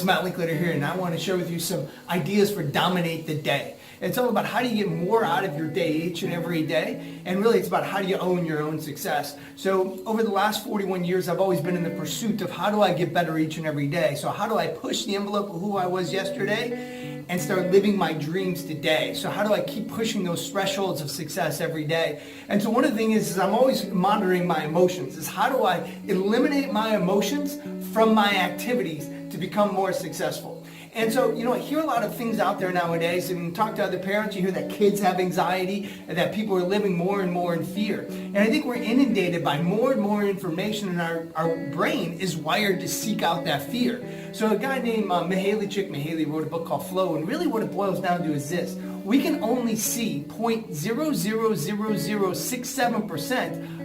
It's Matt Linklater here, and I want to share with you some ideas for dominate the day. It's all about how do you get more out of your day each and every day, and really it's about how do you own your own success. So over the last 41 years, I've always been in the pursuit of how do I get better each and every day. So how do I push the envelope of who I was yesterday and start living my dreams today? So how do I keep pushing those thresholds of success every day? And so one of the things is I'm always monitoring my emotions, is how do I eliminate my emotions from my activities to become more successful. And so, I hear a lot of things out there nowadays, and you talk to other parents, you hear that kids have anxiety and that people are living more and more in fear. And I think we're inundated by more and more information, and our brain is wired to seek out that fear. So a guy named Mihaly wrote a book called Flow, and really what it boils down to is this. We can only see 0.00067%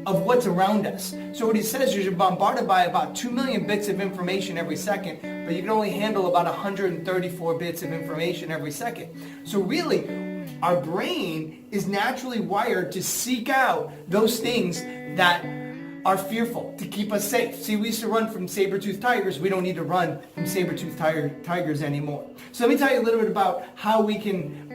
of what's around us. So what he says is you're bombarded by about 2 million bits of information every second, but you can only handle about 134 bits of information every second. So really, our brain is naturally wired to seek out those things that are fearful, to keep us safe. See, we used to run from saber-toothed tigers. We don't need to run from saber-toothed tigers anymore. So let me tell you a little bit about how we can,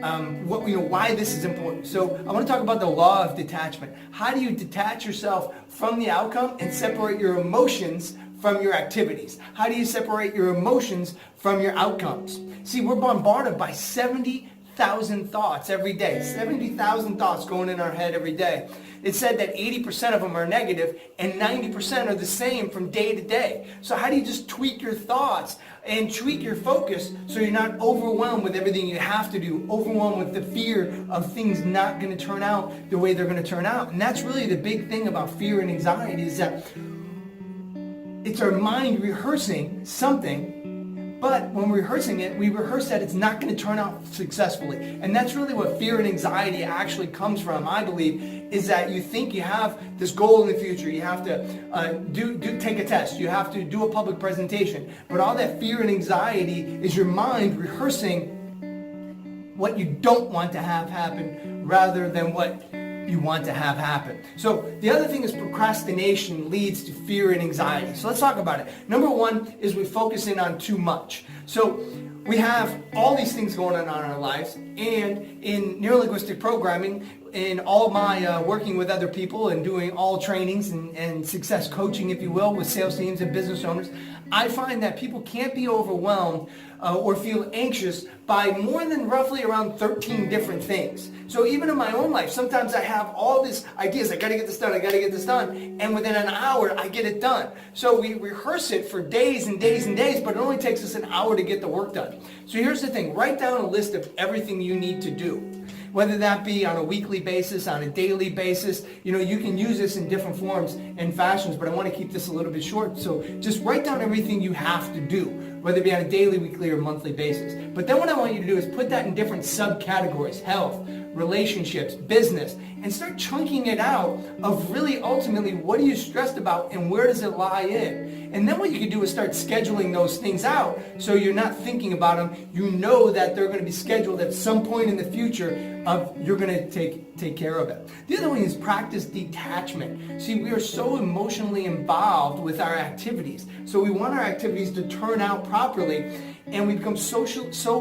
why this is important. So I want to talk about the law of detachment. How do you detach yourself from the outcome and separate your emotions from your activities? How do you separate your emotions from your outcomes? See, we're bombarded by 70,000 thoughts every day. 70,000 thoughts going in our head every day. It's said that 80% of them are negative and 90% are the same from day to day. So how do you just tweak your thoughts and tweak your focus so you're not overwhelmed with everything you have to do, overwhelmed with the fear of things not going to turn out the way they're going to turn out? And that's really the big thing about fear and anxiety, is that it's our mind rehearsing something. But when we're rehearsing it, we rehearse that it's not going to turn out successfully. And that's really what fear and anxiety actually comes from, I believe, is that you think you have this goal in the future. You have to take a test. You have to do a public presentation. But all that fear and anxiety is your mind rehearsing what you don't want to have happen rather than what you want to have happen. So the other thing is procrastination leads to fear and anxiety. So let's talk about it. Number one is we focus in on too much. So we have all these things going on in our lives, and in neurolinguistic programming, in all my working with other people and doing all trainings and success coaching, if you will, with sales teams and business owners, I find that people can't be overwhelmed or feel anxious by more than roughly around 13 different things. So even in my own life, sometimes I have all these ideas. I got to get this done. I got to get this done. And within an hour, I get it done. So we rehearse it for days and days and days, but it only takes us an hour to get the work done. So here's the thing. Write down a list of everything you need to do. Whether that be on a weekly basis, on a daily basis, you can use this in different forms and fashions, but I want to keep this a little bit short. So just write down everything you have to do, whether it be on a daily, weekly, or monthly basis. But then what I want you to do is put that in different subcategories: health, relationships, business, and start chunking it out of really ultimately what are you stressed about and where does it lie in. And then what you can do is start scheduling those things out so you're not thinking about them. You know that they're going to be scheduled at some point in the future you're going to take care of it. The other one is practice detachment. See, we are so emotionally involved with our activities. So we want our activities to turn out properly, and we become so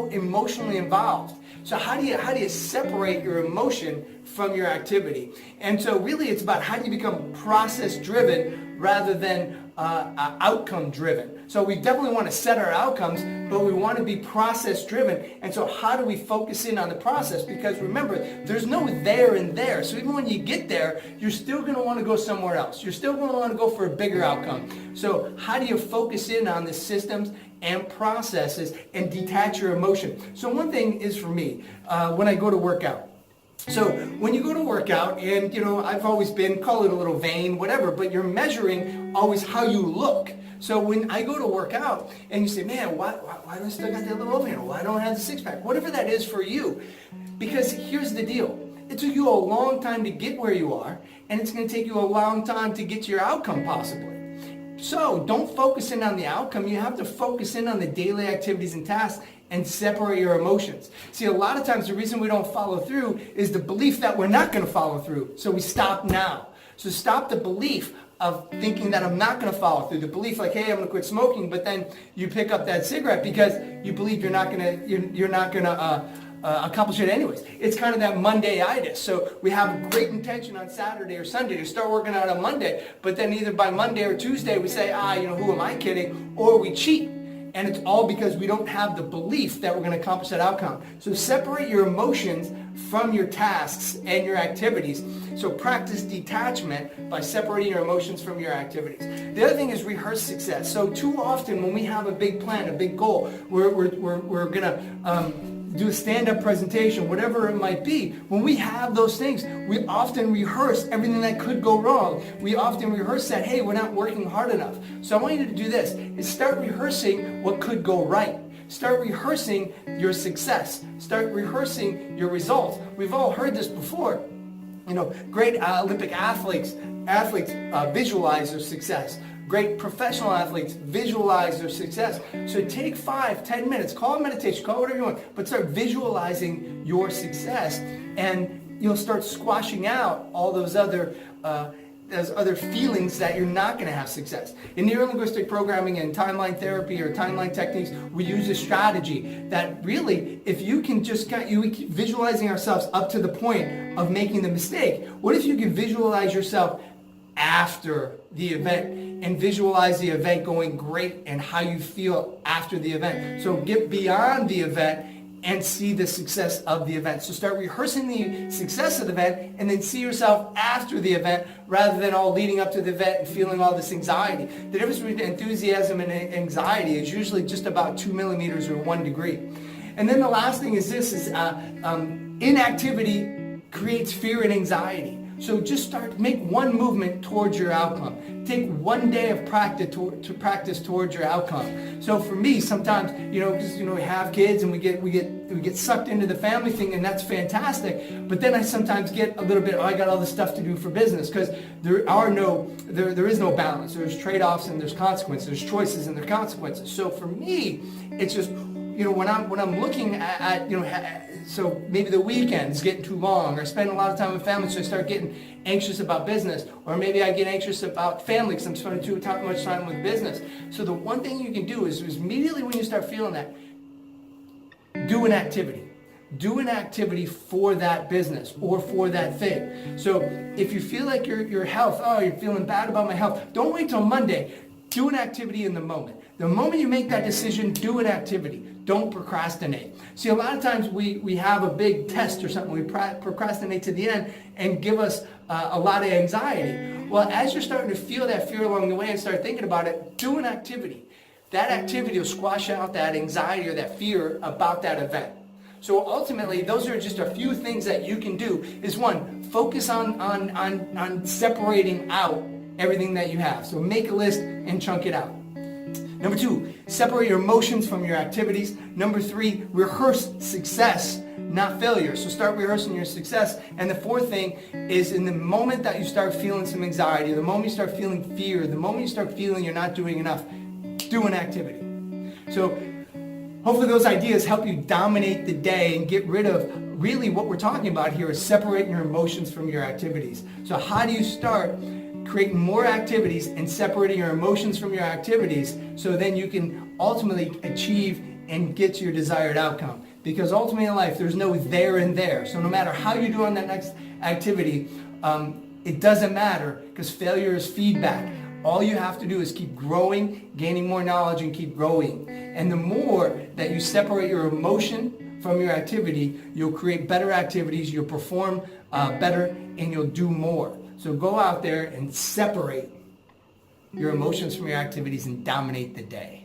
emotionally involved. So how do you separate your emotion from your activity? And so really it's about how do you become process driven rather than outcome driven. So we definitely want to set our outcomes, but we want to be process driven. And so how do we focus in on the process? Because remember, there's no there and there. So even when you get there, you're still going to want to go somewhere else. You're still going to want to go for a bigger outcome. So how do you focus in on the systems and processes and detach your emotion? So one thing is for me, when I go to work out. So when you go to work out, and I've always been, call it a little vain, whatever, but you're measuring always how you look. So when I go to work out and you say, man, why do I still got that little overhand? Why don't I have the six pack? Whatever that is for you. Because here's the deal. It took you a long time to get where you are, and it's going to take you a long time to get to your outcome possibly. So don't focus in on the outcome. You have to focus in on the daily activities and tasks and separate your emotions. See, a lot of times the reason we don't follow through is the belief that we're not going to follow through. So we stop now. So stop the belief of thinking that I'm not going to follow through. The belief like, hey, I'm going to quit smoking, but then you pick up that cigarette because you believe you're not going to accomplish it anyways. It's kind of that Monday-itis. So we have great intention on Saturday or Sunday to start working out on Monday, but then either by Monday or Tuesday we say, who am I kidding? Or we cheat. And it's all because we don't have the belief that we're going to accomplish that outcome. So separate your emotions from your tasks and your activities. So practice detachment by separating your emotions from your activities. The other thing is rehearse success. So too often when we have a big plan, a big goal, we're going to do a stand-up presentation, whatever it might be. When we have those things, we often rehearse everything that could go wrong. We often rehearse that, hey, we're not working hard enough. So I want you to do this, is start rehearsing what could go right. Start rehearsing your success. Start rehearsing your results. We've all heard this before. Great Olympic athletes visualize their success. Great professional athletes visualize their success. So take 5-10 minutes, call it meditation, call it whatever you want, but start visualizing your success, and you'll start squashing out all those other feelings that you're not going to have success. In neurolinguistic programming and timeline therapy or timeline techniques, we use a strategy that really, if you can just we keep visualizing ourselves up to the point of making the mistake. What if you can visualize yourself after the event and visualize the event going great and how you feel after the event? So get beyond the event and see the success of the event. So start rehearsing the success of the event and then see yourself after the event rather than all leading up to the event and feeling all this anxiety. The difference between enthusiasm and anxiety is usually just about 2 millimeters or 1 degree. And then the last thing is this, inactivity creates fear and anxiety. So just make one movement towards your outcome. Take one day of practice to practice towards your outcome. So for me, sometimes, because we have kids and we get sucked into the family thing, and that's fantastic. But then I sometimes get a little bit, I got all this stuff to do for business, because there is no balance. There's trade-offs and there's consequences. There's choices and there's consequences. So for me, it's just, when I'm looking at so maybe the weekend's getting too long, or I spend a lot of time with family, so I start getting anxious about business, or maybe I get anxious about family because I'm spending too much time with business. So the one thing you can do is immediately when you start feeling that, do an activity. Do an activity for that business or for that thing. So if you feel like your health, you're feeling bad about my health, don't wait till Monday. Do an activity in the moment. The moment you make that decision, do an activity. Don't procrastinate. See, a lot of times we have a big test or something. We procrastinate to the end and give us a lot of anxiety. Well, as you're starting to feel that fear along the way and start thinking about it, do an activity. That activity will squash out that anxiety or that fear about that event. So ultimately, those are just a few things that you can do. Is one, focus on separating out everything that you have. So make a list and chunk it out. Number 2, separate your emotions from your activities. Number 3, rehearse success, not failure. So start rehearsing your success. And the 4th thing is, in the moment that you start feeling some anxiety, the moment you start feeling fear, the moment you start feeling you're not doing enough, do an activity. So hopefully those ideas help you dominate the day and get rid of, really what we're talking about here is separating your emotions from your activities. So how do you start creating more activities and separating your emotions from your activities, so then you can ultimately achieve and get to your desired outcome? Because ultimately in life, there's no there and there. So no matter how you do on that next activity, it doesn't matter, because failure is feedback. All you have to do is keep growing, gaining more knowledge, and keep growing. And the more that you separate your emotion from your activity, you'll create better activities, you'll perform better, and you'll do more. So go out there and separate your emotions from your activities and dominate the day.